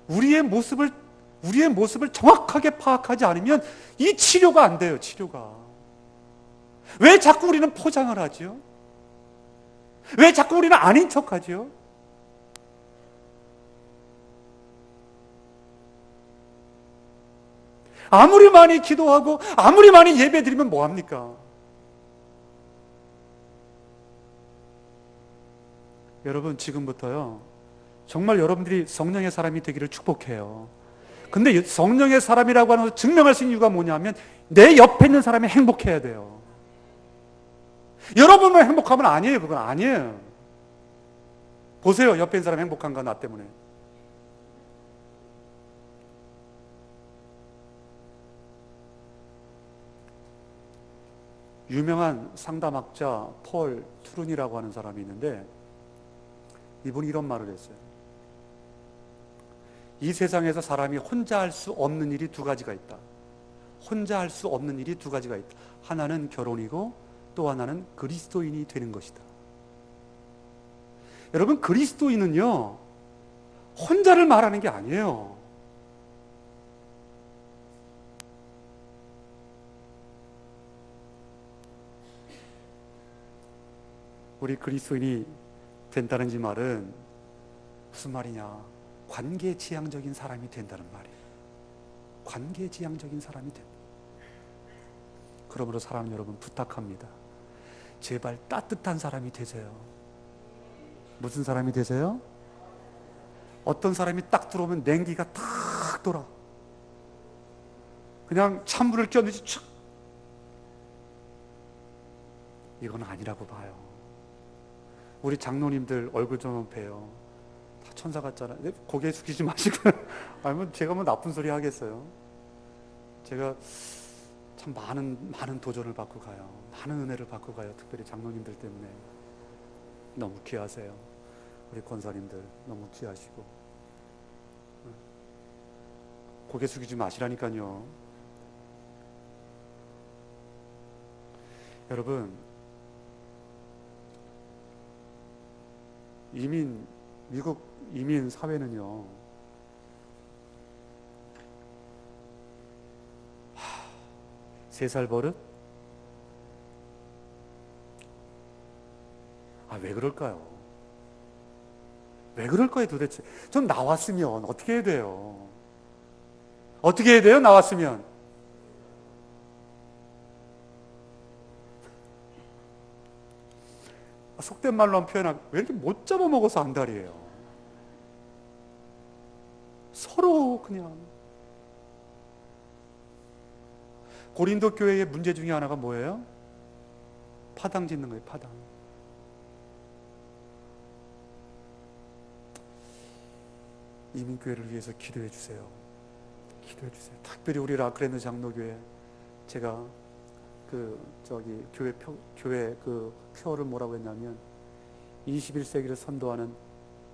우리의 모습을 정확하게 파악하지 않으면 이 치료가 안 돼요. 치료가. 왜 자꾸 우리는 포장을 하죠? 왜 자꾸 우리는 아닌 척하죠? 아무리 많이 기도하고 아무리 많이 예배 드리면 뭐합니까? 여러분, 지금부터요, 정말 여러분들이 성령의 사람이 되기를 축복해요. 근데 성령의 사람이라고 하는 것을 증명할 수 있는 이유가 뭐냐면 내 옆에 있는 사람이 행복해야 돼요. 여러분만 행복하면 아니에요. 그건 아니에요. 보세요. 옆에 있는 사람 행복한가, 나 때문에. 유명한 상담학자 폴 트룬이라고 하는 사람이 있는데 이분이 이런 말을 했어요. 이 세상에서 사람이 혼자 할 수 없는 일이 두 가지가 있다. 혼자 할 수 없는 일이 두 가지가 있다. 하나는 결혼이고 또 하나는 그리스도인이 되는 것이다. 여러분, 그리스도인은요, 혼자를 말하는 게 아니에요. 우리 그리스도인이 된다는 이 말은 무슨 말이냐? 관계지향적인 사람이 된다는 말이에요. 관계지향적인 사람이 된다. 그러므로 사랑하는 여러분, 부탁합니다. 제발 따뜻한 사람이 되세요. 무슨 사람이 되세요? 어떤 사람이 딱 들어오면 냉기가 탁 돌아. 그냥 찬물을 꼈는지 촥. 이건 아니라고 봐요. 우리 장로님들 얼굴 좀 봬요. 다 천사 같잖아요. 고개 숙이지 마시고. 아니면 제가 뭐 나쁜 소리 하겠어요. 제가 참 많은 도전을 받고 가요. 많은 은혜를 받고 가요. 특별히 장로님들 때문에. 너무 귀하세요. 우리 권사님들 너무 귀하시고. 고개 숙이지 마시라니까요. 여러분, 미국 이민 사회는요, 3살 버릇? 왜 그럴까요? 왜 그럴까요 도대체? 전 나왔으면 어떻게 해야 돼요? 어떻게 해야 돼요? 나왔으면. 속된 말로 한 표현하면 왜 이렇게 못 잡아먹어서 안달이에요? 서로 그냥. 고린도 교회의 문제 중에 하나가 뭐예요? 파당 짓는 거예요. 파당. 이민교회를 위해서 기도해 주세요. 기도해 주세요. 특별히 우리 라크랜드 장로교회, 제가 교회 표어를 뭐라고 했냐면 21세기를 선도하는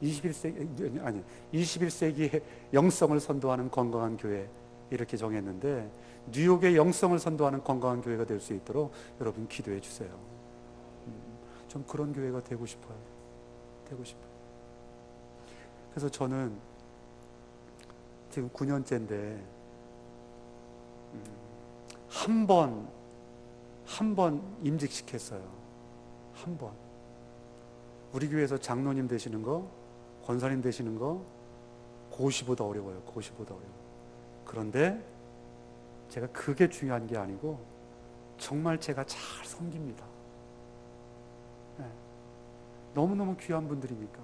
21세기의 영성을 선도하는 건강한 교회, 이렇게 정했는데 뉴욕의 영성을 선도하는 건강한 교회가 될 수 있도록 여러분 기도해 주세요. 좀 그런 교회가 되고 싶어요. 되고 싶어요. 그래서 저는 지금 9년째인데 한 번 임직시켰어요. 한 번. 우리 교회에서 장로님 되시는 거, 권사님 되시는 거 고시보다 어려워요. 고시보다 어려워요. 그런데 제가 그게 중요한 게 아니고 정말 제가 잘 섬깁니다. 네. 너무너무 귀한 분들이니까.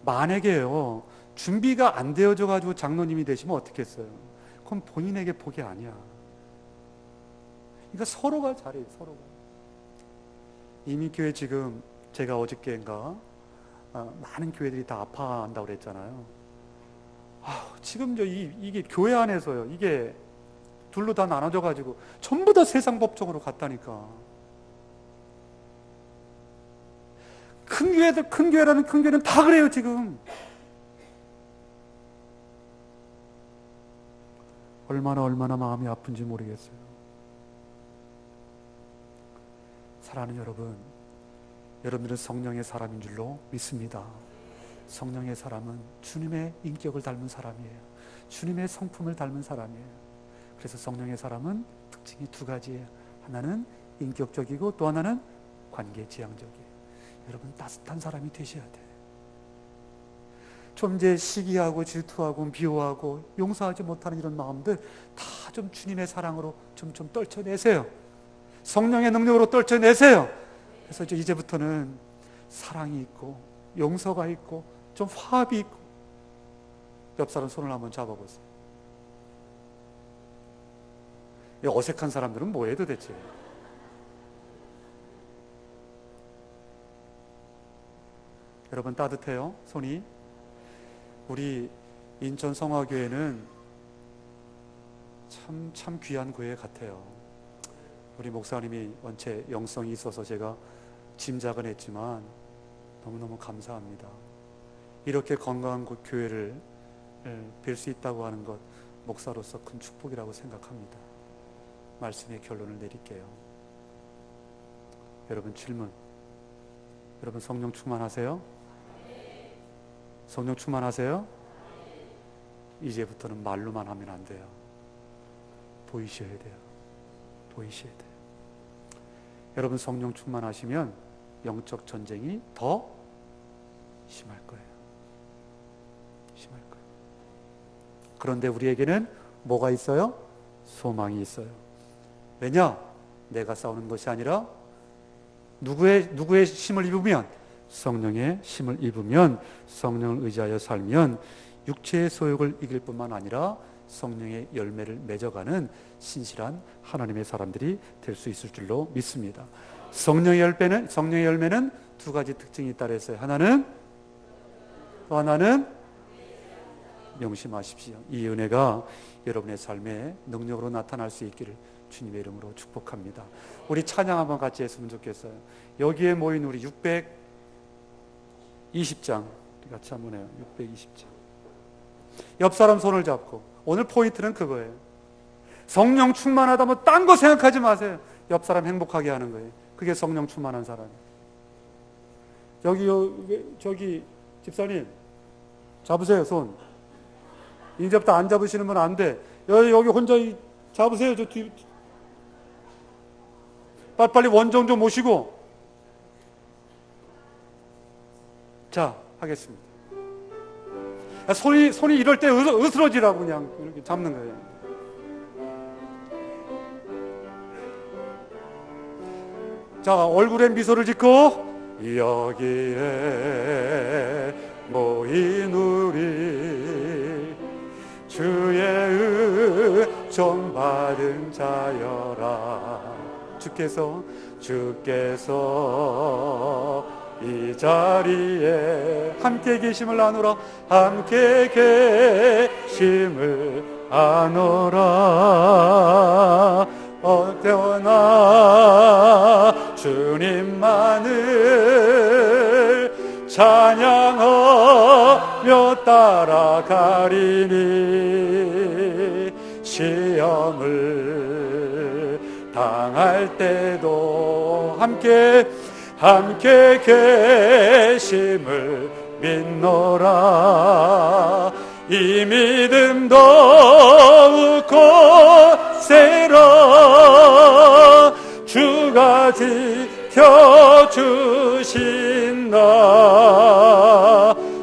만약에요, 준비가 안 되어져 가지고 장로님이 되시면 어떻겠어요? 그건 본인에게 복이 아니야. 그러니까 서로가 잘해요. 서로가. 이민교회 지금 제가 어저께인가 많은 교회들이 다 아파한다고 그랬잖아요. 지금 이게 교회 안에서요, 이게 둘로 다 나눠져 가지고 전부 다 세상 법정으로 갔다니까. 큰 교회는 다 그래요 지금. 얼마나 마음이 아픈지 모르겠어요. 사랑하는 여러분, 여러분들은 성령의 사람인 줄로 믿습니다. 성령의 사람은 주님의 인격을 닮은 사람이에요. 주님의 성품을 닮은 사람이에요. 그래서 성령의 사람은 특징이 두 가지예요. 하나는 인격적이고 또 하나는 관계지향적이에요. 여러분, 따뜻한 사람이 되셔야 돼요. 좀 이제 시기하고 질투하고 미워하고 용서하지 못하는 이런 마음들 다 좀 주님의 사랑으로 좀 떨쳐내세요. 성령의 능력으로 떨쳐내세요. 그래서 이제부터는 사랑이 있고 용서가 있고 좀 화합이 있고. 옆 사람 손을 한번 잡아보세요. 이 어색한 사람들은 뭐해 도대체? 여러분 따뜻해요? 손이? 우리 인천 성화교회는 참 귀한 교회 같아요. 우리 목사님이 원체 영성이 있어서 제가 짐작은 했지만 너무너무 감사합니다. 이렇게 건강한 교회를 뵐 수 있다고 하는 것 목사로서 큰 축복이라고 생각합니다. 말씀의 결론을 내릴게요. 여러분 질문. 여러분 성령 충만하세요? 성령 충만하세요? 이제부터는 말로만 하면 안 돼요. 보이셔야 돼요. 보이셔야 돼요. 여러분 성령 충만하시면 영적 전쟁이 더 심할 거예요. 심할 거예요. 그런데 우리에게는 뭐가 있어요? 소망이 있어요. 왜냐? 내가 싸우는 것이 아니라 누구의 힘을 입으면, 성령의 힘을 입으면, 성령을 의지하여 살면 육체의 소욕을 이길 뿐만 아니라 성령의 열매를 맺어가는 신실한 하나님의 사람들이 될 수 있을 줄로 믿습니다. 성령의 열매는 두 가지 특징이 있다 그랬어요. 하나는 명심하십시오. 이 은혜가 여러분의 삶에 능력으로 나타날 수 있기를 주님의 이름으로 축복합니다. 우리 찬양 한번 같이 했으면 좋겠어요. 여기에 모인 우리 620장 같이 한번 해요. 620장. 옆 사람 손을 잡고, 오늘 포인트는 그거예요. 성령 충만하다 뭐 딴 거 생각하지 마세요. 옆 사람 행복하게 하는 거예요. 그게 성령 충만한 사람이에요. 저기 집사님 잡으세요. 손. 이제부터 안 잡으시는 분 안 돼. 여기 혼자 잡으세요. 저 뒤. 빨리 원정 좀 모시고. 자, 하겠습니다. 손이 이럴 때 으스러지라고 그냥 이렇게 잡는 거예요. 자, 얼굴에 미소를 짓고, 여기에 모인 우리 주의 은총 받은 자여라. 주께서 이 자리에 함께 계심을 아노라. 함께 계심을 아노라. 어때어나 주님만을 찬양하며 따라가리니 시험을 당할 때도 함께 계심을 믿노라. 이 믿음 더욱 거세라. 주가 지켜주신다.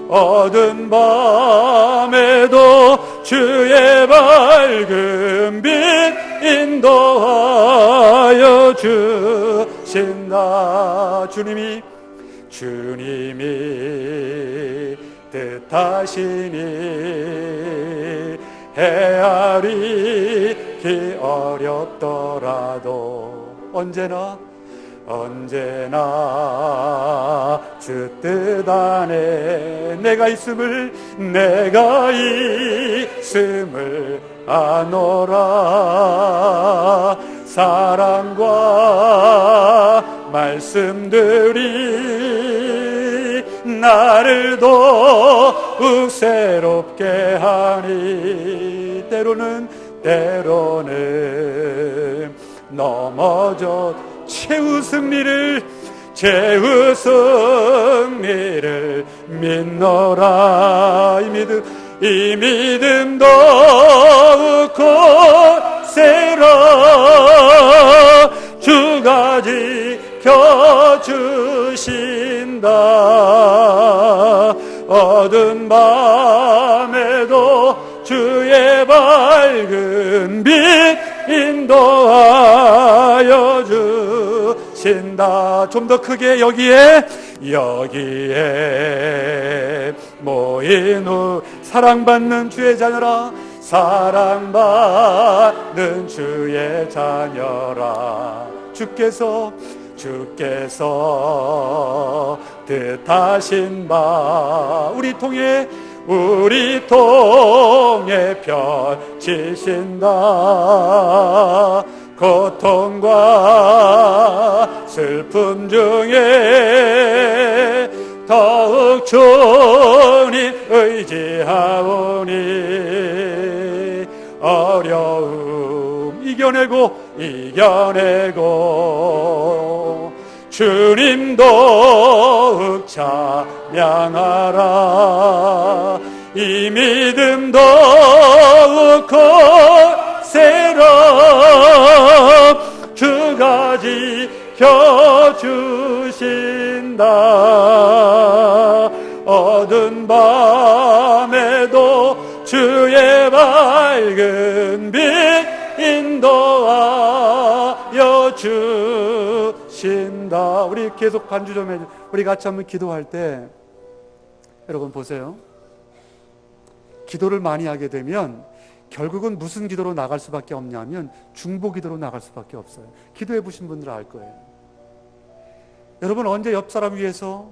어두운 밤에도 주의 밝은 빛 인도하여 주신다. 주님이 뜻하시니 헤아리기 어렵더라도 언제나 주 뜻 안에 내가 있음을 아노라. 사랑과 말씀들이 나를 더욱 새롭게 하니 때로는 넘어져 최후 승리를 믿노라. 이 믿음 더욱 거세라. 주가 지켜주신다. 어두운 밤에도 주의 밝은 빛 주신다. 좀 더 크게 여기에 모인 후 사랑받는 주의 자녀라. 사랑받는 주의 자녀라. 주께서 뜻하신 바 우리 통해 펼치신다. 고통과 슬픔 중에 더욱 주님 의지하오니 어려움 이겨내고 주님 더욱 찬양하라. 이 믿음 더욱 거세라. 주가 지켜주신다. 어두운 밤에도 주의 밝은 빛 인도하여 주신다. 우리 계속 간주 좀 해줘. 우리 같이 한번 기도할 때 여러분 보세요. 기도를 많이 하게 되면 결국은 무슨 기도로 나갈 수밖에 없냐면 중보 기도로 나갈 수밖에 없어요. 기도해 보신 분들 알 거예요. 여러분 언제 옆 사람 위해서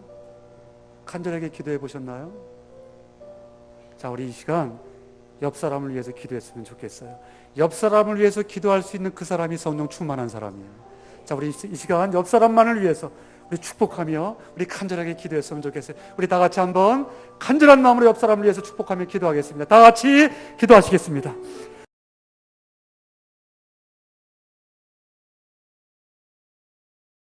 간절하게 기도해 보셨나요? 자, 우리 이 시간 옆 사람을 위해서 기도했으면 좋겠어요. 옆 사람을 위해서 기도할 수 있는 그 사람이 성령 충만한 사람이에요. 자, 우리 이 시간 옆 사람만을 위해서 우리 축복하며 우리 간절하게 기도했으면 좋겠어요. 우리 다 같이 한번 간절한 마음으로 옆 사람을 위해서 축복하며 기도하겠습니다. 다 같이 기도하시겠습니다.